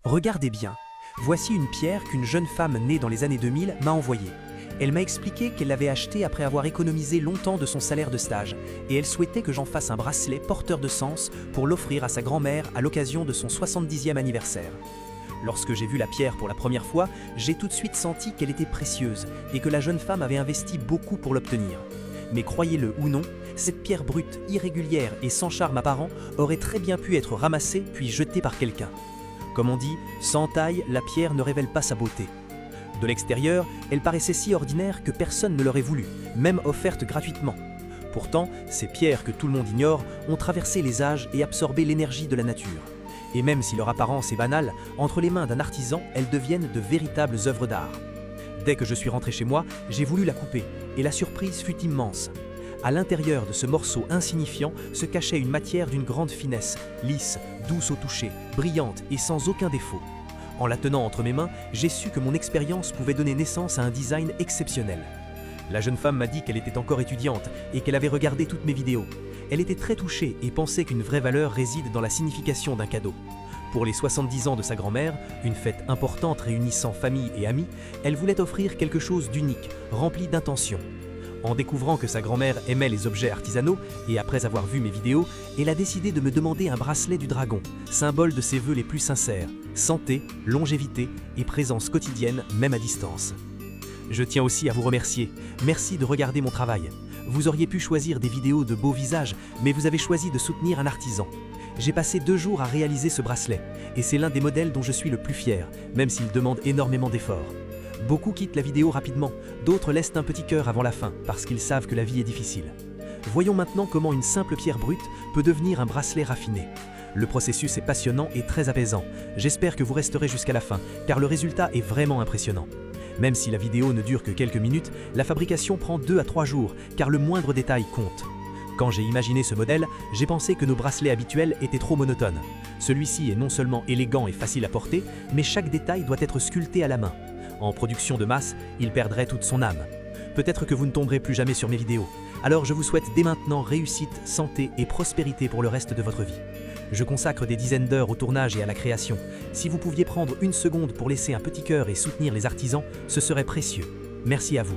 Regardez bien, voici une pierre qu'une jeune femme née dans les années 2000 m'a envoyée. Elle m'a expliqué qu'elle l'avait achetée après avoir économisé longtemps de son salaire de stage, et elle souhaitait que j'en fasse un bracelet porteur de sens pour l'offrir à sa grand-mère à l'occasion de son 70e anniversaire. Lorsque j'ai vu la pierre pour la première fois, j'ai tout de suite senti qu'elle était précieuse et que la jeune femme avait investi beaucoup pour l'obtenir. Mais croyez-le ou non, cette pierre brute, irrégulière et sans charme apparent aurait très bien pu être ramassée puis jetée par quelqu'un. Comme on dit, sans taille, la pierre ne révèle pas sa beauté. De l'extérieur, elle paraissait si ordinaire que personne ne l'aurait voulu, même offerte gratuitement. Pourtant, ces pierres que tout le monde ignore ont traversé les âges et absorbé l'énergie de la nature. Et même si leur apparence est banale, entre les mains d'un artisan, elles deviennent de véritables œuvres d'art. Dès que je suis rentré chez moi, j'ai voulu la couper, et la surprise fut immense. À l'intérieur de ce morceau insignifiant se cachait une matière d'une grande finesse, lisse, douce au toucher, brillante et sans aucun défaut. En la tenant entre mes mains, j'ai su que mon expérience pouvait donner naissance à un design exceptionnel. La jeune femme m'a dit qu'elle était encore étudiante et qu'elle avait regardé toutes mes vidéos. Elle était très touchée et pensait qu'une vraie valeur réside dans la signification d'un cadeau. Pour les 70 ans de sa grand-mère, une fête importante réunissant famille et amis, elle voulait offrir quelque chose d'unique, rempli d'intention. En découvrant que sa grand-mère aimait les objets artisanaux, et après avoir vu mes vidéos, elle a décidé de me demander un bracelet du dragon, symbole de ses vœux les plus sincères, santé, longévité et présence quotidienne, même à distance. Je tiens aussi à vous remercier. Merci de regarder mon travail. Vous auriez pu choisir des vidéos de beaux visages, mais vous avez choisi de soutenir un artisan. J'ai passé 2 jours à réaliser ce bracelet, et c'est l'un des modèles dont je suis le plus fier, même s'il demande énormément d'efforts. Beaucoup quittent la vidéo rapidement, d'autres laissent un petit cœur avant la fin, parce qu'ils savent que la vie est difficile. Voyons maintenant comment une simple pierre brute peut devenir un bracelet raffiné. Le processus est passionnant et très apaisant. J'espère que vous resterez jusqu'à la fin, car le résultat est vraiment impressionnant. Même si la vidéo ne dure que quelques minutes, la fabrication prend 2 à 3 jours, car le moindre détail compte. Quand j'ai imaginé ce modèle, j'ai pensé que nos bracelets habituels étaient trop monotones. Celui-ci est non seulement élégant et facile à porter, mais chaque détail doit être sculpté à la main. En production de masse, il perdrait toute son âme. Peut-être que vous ne tomberez plus jamais sur mes vidéos. Alors je vous souhaite dès maintenant réussite, santé et prospérité pour le reste de votre vie. Je consacre des dizaines d'heures au tournage et à la création. Si vous pouviez prendre 1 seconde pour laisser un petit cœur et soutenir les artisans, ce serait précieux. Merci à vous.